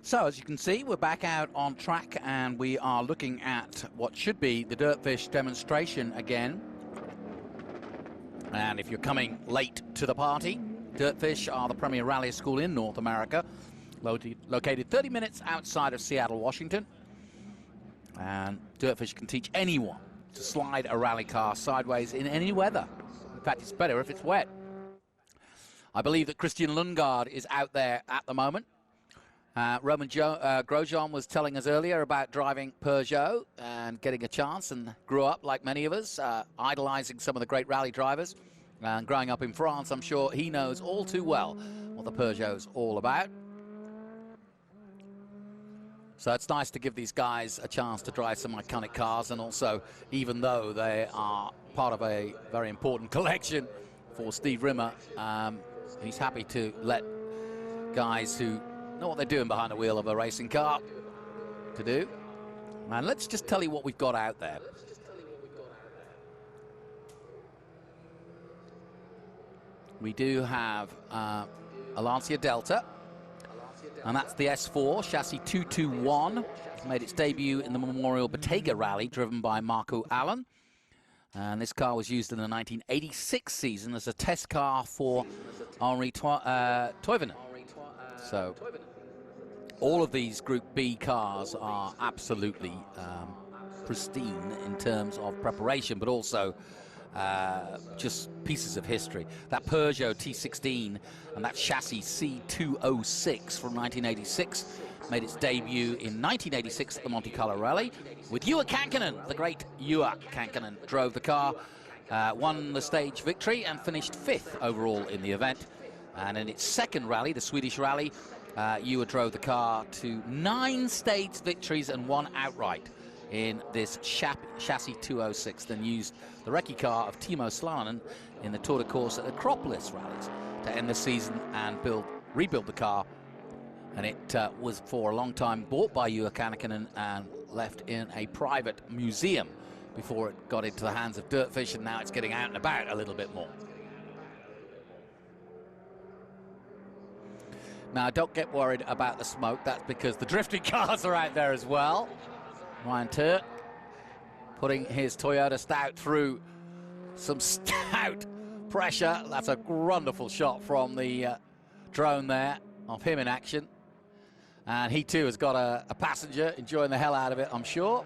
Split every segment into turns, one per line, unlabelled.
So, as you can see, we're back out on track and we are looking at what should be the DirtFish demonstration again. And if you're coming late to the party, DirtFish are the premier rally school in North America, located 30 minutes outside of Seattle, Washington. And DirtFish can teach anyone to slide a rally car sideways in any weather. In fact, it's better if it's wet. I believe that Christian Lundgaard is out there at the moment. Roman Grosjean was telling us earlier about driving Peugeot and getting a chance, and grew up, like many of us, idolizing some of the great rally drivers. And growing up in France, I'm sure he knows all too well what the Peugeot's all about. So it's nice to give these guys a chance to drive some iconic cars, and also, even though they are part of a very important collection for Steve Rimmer, he's happy to let guys who know what they're doing behind the wheel of a racing car to do. And let's just tell you what we've got out there. We do have a Lancia Delta, and that's the S4 chassis 221. Made its debut in the Memorial Bottega Rally, driven by Marco Allen. And this car was used in the 1986 season as a test car for Henri Toivonen. So all of these Group B cars are absolutely pristine in terms of preparation, but also just pieces of history. That Peugeot T16 and that chassis C206 from 1986 made its debut in 1986 at the Monte Carlo Rally with Juha Kankkunen. The great Juha Kankkunen drove the car, won the stage victory and finished 5th overall in the event. And in its second rally, the Swedish rally, Juha drove the car to 9 stage victories and 1 outright in this chassis 206, then used the recce car of Timo Slainen in the Tour de Corse at Acropolis rallies to end the season and rebuild the car. And it was for a long time bought by Juha Kankkunen and left in a private museum before it got into the hands of DirtFish, and now it's getting out and about a little bit more. Now, don't get worried about the smoke. That's because the drifting cars are out there as well. Ryan Turt putting his Toyota Stout through some stout pressure. That's a wonderful shot from the drone there of him in action. And he too has got a passenger enjoying the hell out of it, I'm sure.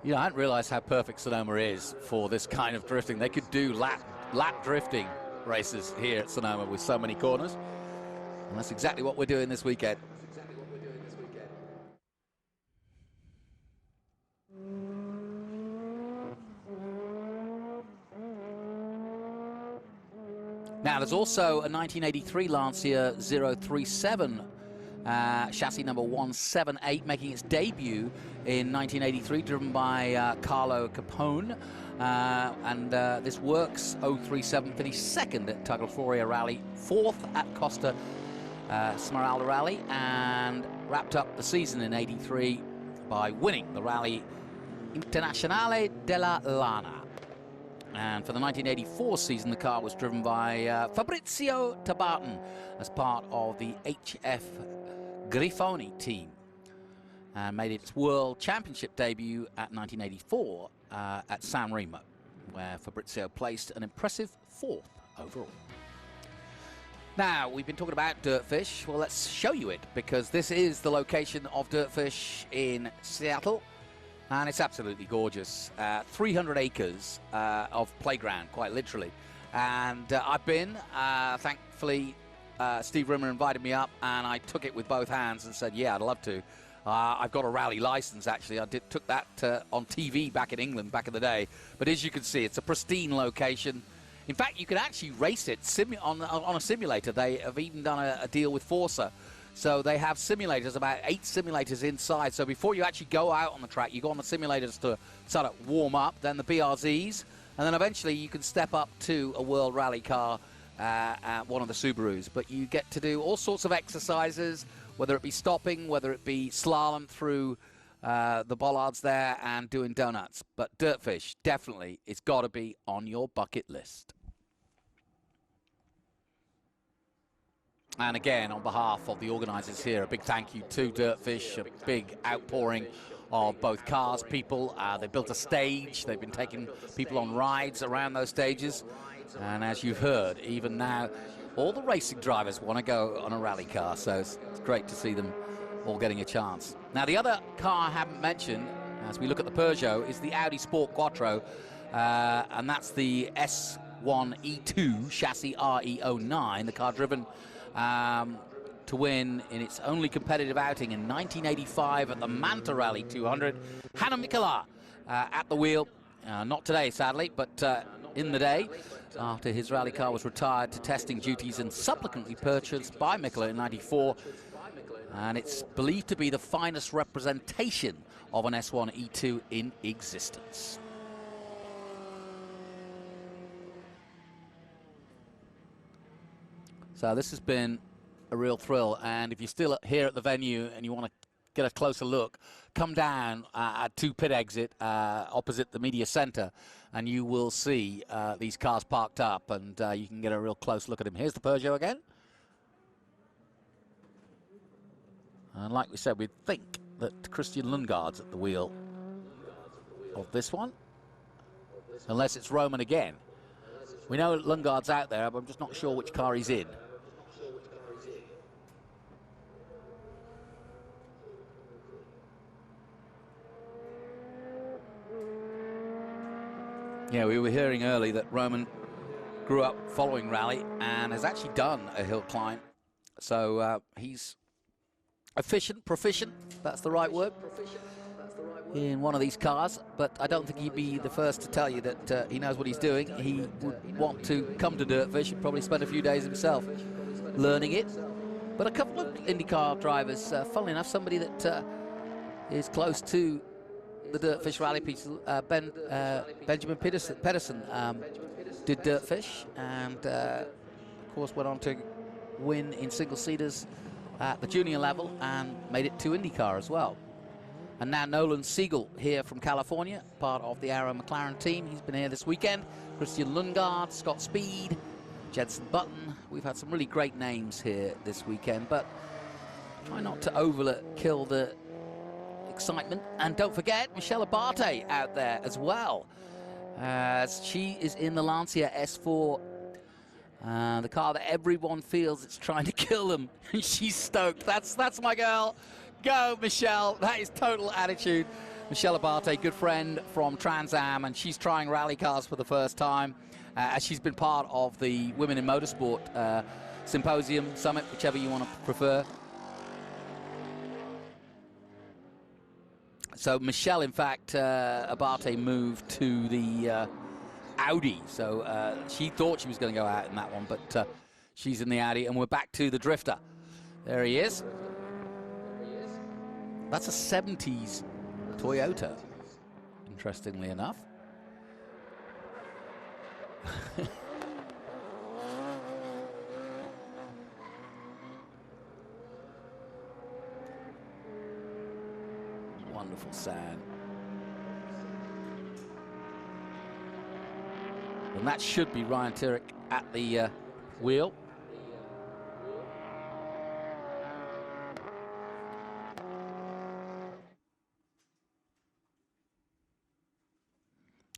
You know, I hadn't realized how perfect Sonoma is for this kind of drifting. They could do lap drifting races here at Sonoma with so many corners. And that's exactly what we're doing this weekend. Now, there's also a 1983 Lancia 037 chassis number 178 making its debut in 1983, driven by Carlo Capone. This Works 037 finished 2nd at Tagliaferro Rally, 4th at Costa Smeralda Rally, and wrapped up the season in 83 by winning the Rally Internazionale della Lana. And for the 1984 season, the car was driven by Fabrizio Tabarton as part of the HF Grifoni team, and made its World Championship debut at 1984 at San Remo, where Fabrizio placed an impressive 4th overall. Now, we've been talking about DirtFish. Well, let's show you it, because this is the location of DirtFish in Seattle. And it's absolutely gorgeous. 300 acres of playground, quite literally. And I've been, thankfully, Steve Rimmer invited me up, and I took it with both hands and said, yeah, I'd love to. I've got a rally license, actually. I took that on TV back in England back in the day. But as you can see, it's a pristine location. In fact, you can actually race it on a simulator. They have even done a deal with Forza. So they have simulators, about 8 simulators inside. So before you actually go out on the track, you go on the simulators to sort of warm up, then the BRZs, and then eventually you can step up to a World Rally car, one of the Subarus. But you get to do all sorts of exercises, whether it be stopping, whether it be slalom through the bollards there and doing donuts. But DirtFish, definitely, it's got to be on your bucket list. And again, on behalf of the organisers here, a big thank you to DirtFish, a big outpouring of both cars, people. They built a stage. They've been taking people on rides around those stages. And as you've heard, even now, all the racing drivers want to go on a rally car. So it's great to see them all getting a chance. Now, the other car I haven't mentioned, as we look at the Peugeot, is the Audi Quattro. And that's the S1E2 chassis RE09, the car driven to win in its only competitive outing in 1985 at the Manta Rally 200. Hanno Mikkola at the wheel. Not today, sadly, but in the day, after his rally car was retired to testing duties and subsequently purchased by Mikkola in '94. And it's believed to be the finest representation of an S1E2 in existence. So this has been a real thrill, and if you're still here at the venue and you want to get a closer look, come down at 2 pit exit opposite the media center, and you will see these cars parked up, and you can get a real close look at them. Here's the Peugeot again. And like we said, we think that Christian Lundgaard's at the wheel of this one, unless it's Roman again. We know Lundgaard's out there, but I'm just not sure which car he's in. Yeah, we were hearing early that Roman grew up following rally and has actually done a hill climb. So he's proficient, that's the right word, in one of these cars. But I don't think he'd be the first to tell you that he knows what he's doing. He would want to come to DirtFish and probably spend a few days himself learning it. But a couple of IndyCar drivers, funnily enough, somebody that is close to the DirtFish rally piece, Benjamin Pedersen did DirtFish, and of course went on to win in single-seaters at the junior level and made it to IndyCar as well. And now Nolan Siegel here from California, part of the Arrow McLaren team. He's been here this weekend. Christian Lundgaard, Scott Speed, Jenson Button. We've had some really great names here this weekend, but try not to overkill the excitement. And don't forget Michelle Abate out there as well, as she is in the Lancia S4, the car that everyone feels it's trying to kill them. She's stoked. That's my girl. Go, Michelle. That is total attitude. Michelle Abate, good friend from Trans Am, and she's trying rally cars for the first time, as she's been part of the Women in Motorsport Symposium, Summit, whichever you want to prefer. So Michelle, in fact, Abate moved to the Audi, so she thought she was going to go out in that one, but she's in the Audi, and we're back to the drifter. There he is. That's a 70s Toyota, interestingly enough. Wonderful sound. And that should be Ryan Turek at the wheel.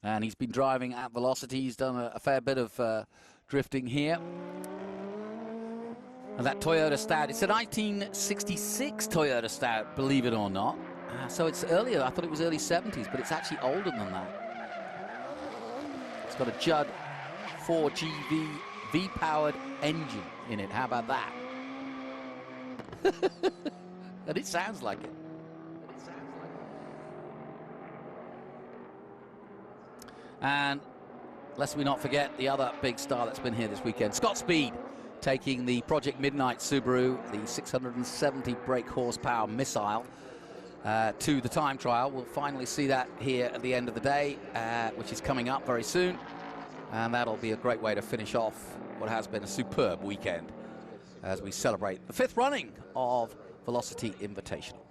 And he's been driving at Velocity. He's done a fair bit of drifting here. And that Toyota Stout, it's a 1966 Toyota Stout, believe it or not. So it's earlier. I thought it was early 70s, but it's actually older than that. It's got a Judd 4GV V-powered engine in it. How about that? And it sounds like it. And lest we not forget the other big star that's been here this weekend, Scott Speed, taking the Project Midnight Subaru, the 670 brake horsepower missile, to the time trial. We'll finally see that here at the end of the day, which is coming up very soon. And that'll be a great way to finish off what has been a superb weekend as we celebrate the 5th running of Velocity Invitational.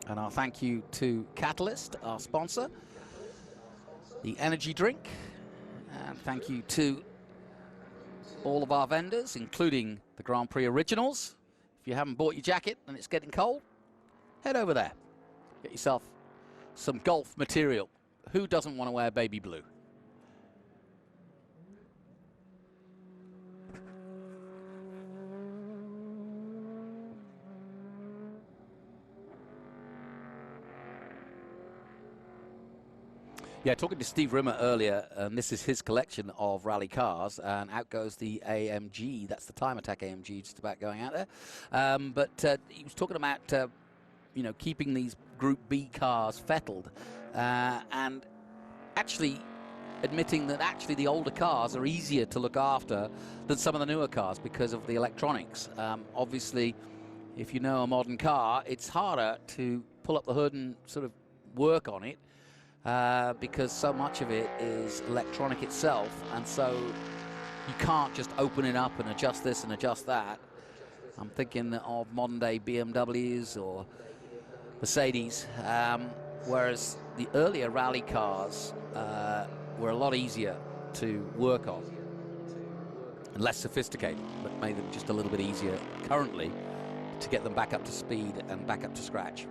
And our thank you to Catalyst, our sponsor, the energy drink. And thank you to all of our vendors, including the Grand Prix Originals. If you haven't bought your jacket and it's getting cold, head over there. Get yourself some golf material. Who doesn't want to wear baby blue? Yeah, talking to Steve Rimmer earlier, and this is his collection of rally cars, and out goes the AMG. That's the Time Attack AMG just about going out there. But he was talking about, you know, keeping these Group B cars fettled, and actually admitting that actually the older cars are easier to look after than some of the newer cars because of the electronics. Obviously, if you know a modern car, it's harder to pull up the hood and sort of work on it. Because so much of it is electronic itself, and so you can't just open it up and adjust this and adjust that. I'm thinking of modern day BMWs or Mercedes, whereas the earlier rally cars were a lot easier to work on and less sophisticated, but made them just a little bit easier currently to get them back up to speed and back up to scratch.